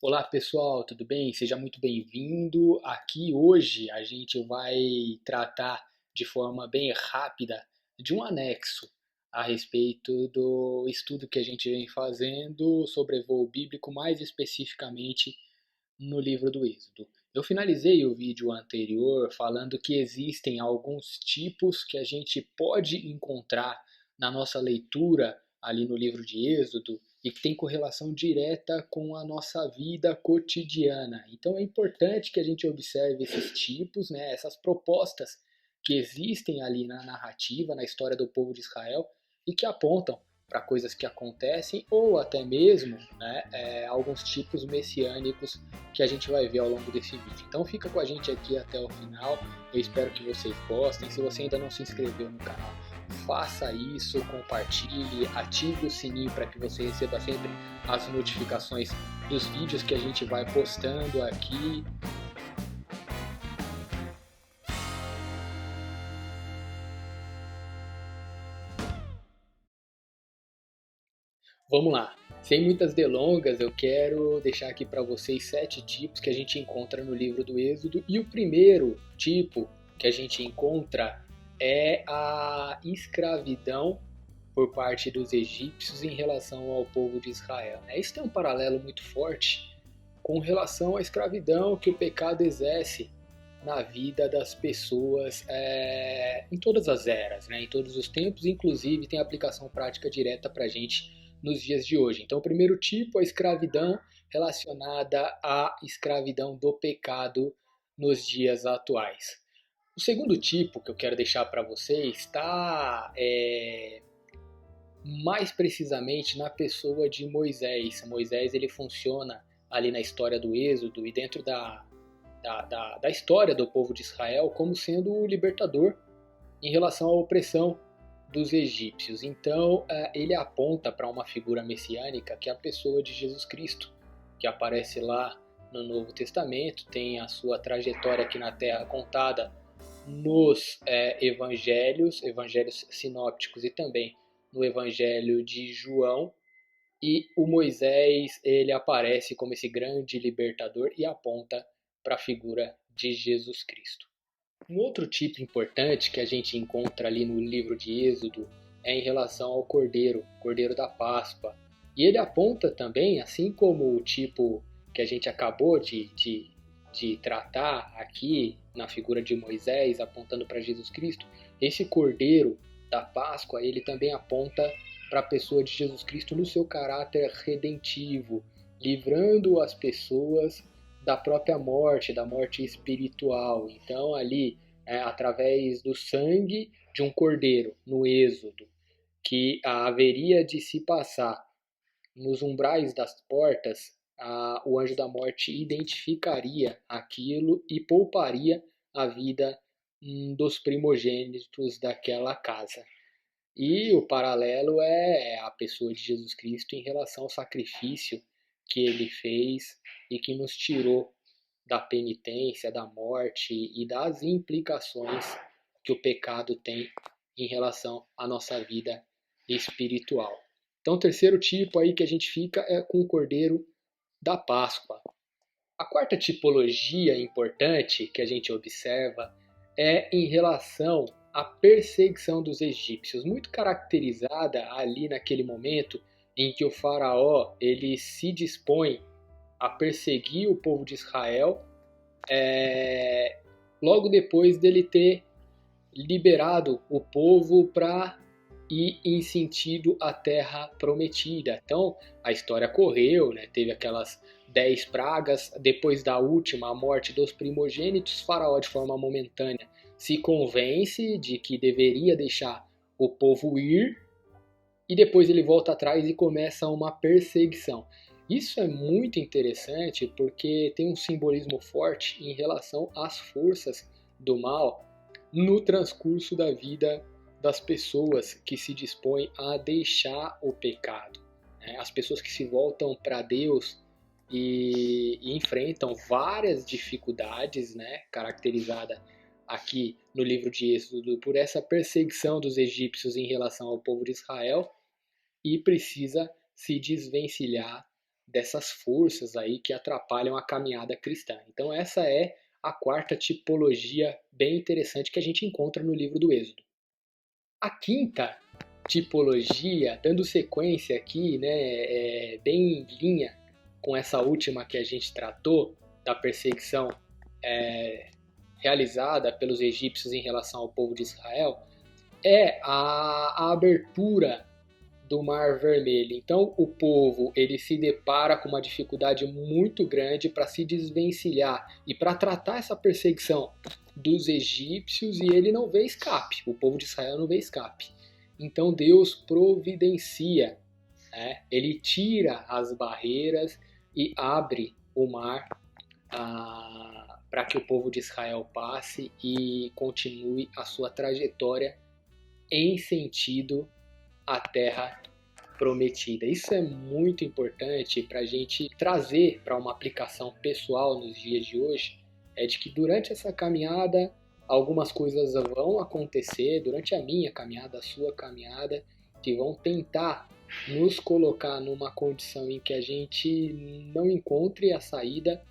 Olá pessoal, tudo bem? Seja muito bem-vindo. Aqui hoje a gente vai tratar de forma bem rápida de um anexo a respeito do estudo que a gente vem fazendo sobre voo bíblico, mais especificamente no livro do Êxodo. Eu finalizei o vídeo anterior falando que existem alguns tipos que a gente pode encontrar na nossa leitura ali no livro de Êxodo e que tem correlação direta com a nossa vida cotidiana. Então é importante que a gente observe esses tipos, né, essas propostas que existem ali na narrativa, na história do povo de Israel e que apontam para coisas que acontecem ou até mesmo alguns tipos messiânicos que a gente vai ver ao longo desse vídeo. Então fica com a gente aqui até o final, eu espero que vocês gostem. Se você ainda não se inscreveu no canal, faça isso, compartilhe, ative o sininho para que você receba sempre as notificações dos vídeos que a gente vai postando aqui. Vamos lá. Sem muitas delongas, eu quero deixar aqui para vocês 7 tipos que a gente encontra no livro do Êxodo. E o primeiro tipo que a gente encontra é a escravidão por parte dos egípcios em relação ao povo de Israel. Isso tem um paralelo muito forte com relação à escravidão que o pecado exerce na vida das pessoas em todas as eras, em todos os tempos, inclusive tem aplicação prática direta para a gente nos dias de hoje. Então, o primeiro tipo, a escravidão relacionada à escravidão do pecado nos dias atuais. O segundo tipo que eu quero deixar para vocês está mais precisamente na pessoa de Moisés. Moisés ele funciona ali na história do Êxodo e dentro da história do povo de Israel como sendo o libertador em relação à opressão dos egípcios. Então ele aponta para uma figura messiânica que é a pessoa de Jesus Cristo, que aparece lá no Novo Testamento, tem a sua trajetória aqui na Terra contada nos evangelhos sinópticos e também no Evangelho de João. E o Moisés ele aparece como esse grande libertador e aponta para a figura de Jesus Cristo. Um outro tipo importante que a gente encontra ali no livro de Êxodo é em relação ao Cordeiro da Páscoa. E ele aponta também, assim como o tipo que a gente acabou de tratar aqui na figura de Moisés, apontando para Jesus Cristo, esse Cordeiro da Páscoa, ele também aponta para a pessoa de Jesus Cristo no seu caráter redentivo, livrando as pessoas da própria morte, da morte espiritual. Então, ali, através do sangue de um cordeiro, no Êxodo, que haveria de se passar nos umbrais das portas, o anjo da morte identificaria aquilo e pouparia a vida dos primogênitos daquela casa. E o paralelo é a pessoa de Jesus Cristo em relação ao sacrifício que ele fez e que nos tirou da penitência, da morte e das implicações que o pecado tem em relação à nossa vida espiritual. Então, o terceiro tipo aí que a gente fica é com o Cordeiro da Páscoa. A quarta tipologia importante que a gente observa é em relação à perseguição dos egípcios, muito caracterizada ali naquele momento em que o faraó ele se dispõe a perseguir o povo de Israel, logo depois dele ter liberado o povo para ir em sentido à terra prometida. Então a história correu, teve aquelas 10 pragas, depois da última, a morte dos primogênitos, Faraó de forma momentânea se convence de que deveria deixar o povo ir e depois ele volta atrás e começa uma perseguição. Isso é muito interessante porque tem um simbolismo forte em relação às forças do mal no transcurso da vida das pessoas que se dispõem a deixar o pecado. As pessoas que se voltam para Deus e enfrentam várias dificuldades, caracterizada aqui no livro de Êxodo por essa perseguição dos egípcios em relação ao povo de Israel, e precisa se desvencilhar dessas forças aí que atrapalham a caminhada cristã. Então essa é a quarta tipologia bem interessante que a gente encontra no livro do Êxodo. A quinta tipologia, dando sequência aqui, né, bem em linha com essa última que a gente tratou, da perseguição realizada pelos egípcios em relação ao povo de Israel, é a abertura do Mar Vermelho. Então o povo ele se depara com uma dificuldade muito grande para se desvencilhar e para tratar essa perseguição dos egípcios, e ele não vê escape, o povo de Israel não vê escape. Então Deus providencia, né? Ele tira as barreiras e abre o mar para que o povo de Israel passe e continue a sua trajetória em sentido à terra prometida. Isso é muito importante para a gente trazer para uma aplicação pessoal nos dias de hoje, é de que durante essa caminhada algumas coisas vão acontecer, durante a minha caminhada, a sua caminhada, que vão tentar nos colocar numa condição em que a gente não encontre a saída,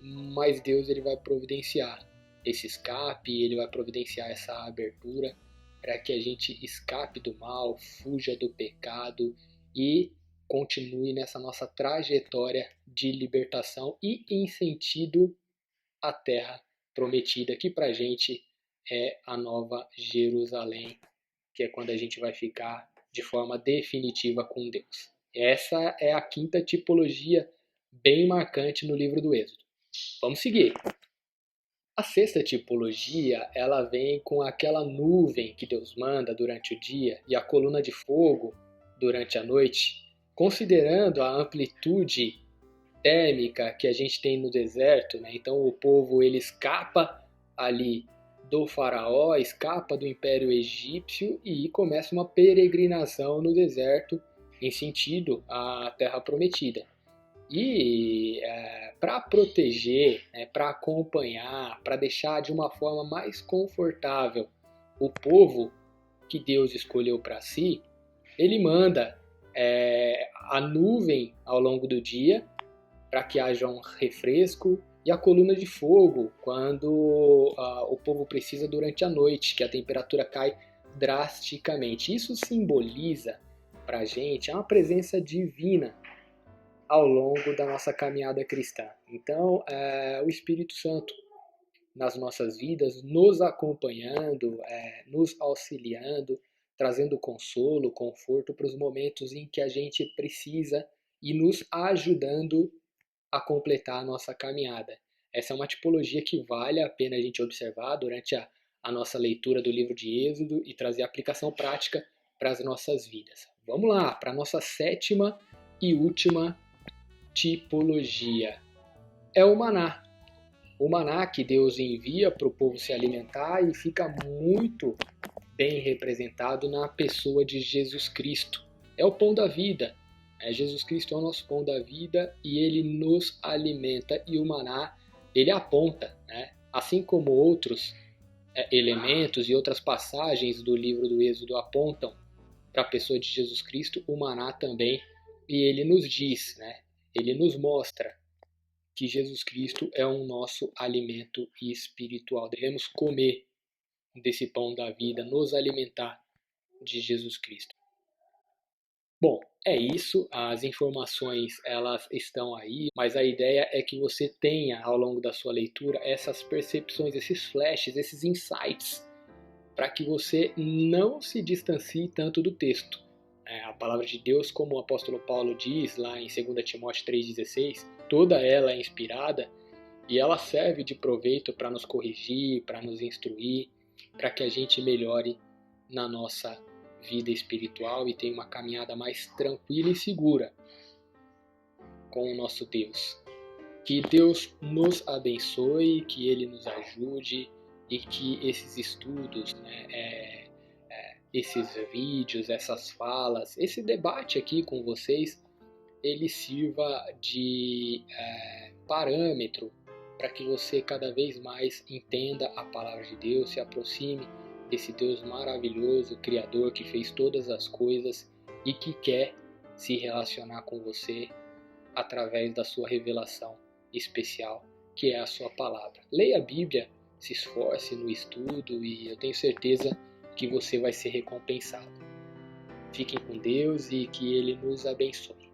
mas Deus ele vai providenciar esse escape, ele vai providenciar essa abertura para que a gente escape do mal, fuja do pecado e continue nessa nossa trajetória de libertação e em sentido à terra prometida, que para a gente é a Nova Jerusalém, que é quando a gente vai ficar de forma definitiva com Deus. Essa é a quinta tipologia bem marcante no livro do Êxodo. Vamos seguir. A sexta tipologia, ela vem com aquela nuvem que Deus manda durante o dia e a coluna de fogo durante a noite. Considerando a amplitude térmica que a gente tem no deserto, né? Então o povo ele escapa ali do faraó, escapa do Império Egípcio e começa uma peregrinação no deserto em sentido à Terra Prometida. E para proteger, né, para acompanhar, para deixar de uma forma mais confortável o povo que Deus escolheu para si, ele manda a nuvem ao longo do dia para que haja um refresco e a coluna de fogo quando o povo precisa durante a noite, que a temperatura cai drasticamente. Isso simboliza para a gente uma presença divina ao longo da nossa caminhada cristã. Então, o Espírito Santo nas nossas vidas, nos acompanhando, nos auxiliando, trazendo consolo, conforto para os momentos em que a gente precisa e nos ajudando a completar a nossa caminhada. Essa é uma tipologia que vale a pena a gente observar durante a nossa leitura do livro de Êxodo e trazer aplicação prática para as nossas vidas. Vamos lá, para a nossa sétima e última tipologia. É o maná. O maná que Deus envia para o povo se alimentar e fica muito bem representado na pessoa de Jesus Cristo. É o pão da vida. Jesus Cristo é o nosso pão da vida e ele nos alimenta, e o maná ele aponta, né? Assim como outros elementos e outras passagens do livro do Êxodo apontam para a pessoa de Jesus Cristo, o maná também, e ele nos diz, né? Ele nos mostra que Jesus Cristo é o nosso alimento espiritual. Devemos comer desse pão da vida, nos alimentar de Jesus Cristo. Bom, é isso, as informações elas estão aí, mas a ideia é que você tenha ao longo da sua leitura essas percepções, esses flashes, esses insights, para que você não se distancie tanto do texto. A palavra de Deus, como o apóstolo Paulo diz lá em 2 Timóteo 3,16, toda ela é inspirada e ela serve de proveito para nos corrigir, para nos instruir, para que a gente melhore na nossa vida espiritual e tenha uma caminhada mais tranquila e segura com o nosso Deus. Que Deus nos abençoe, que Ele nos ajude e que esses estudos, né, esses vídeos, essas falas, esse debate aqui com vocês, ele sirva de parâmetro para que você cada vez mais entenda a palavra de Deus, se aproxime desse Deus maravilhoso, Criador, que fez todas as coisas e que quer se relacionar com você através da sua revelação especial, que é a sua palavra. Leia a Bíblia, se esforce no estudo e eu tenho certeza que você vai ser recompensado. Fiquem com Deus e que Ele nos abençoe.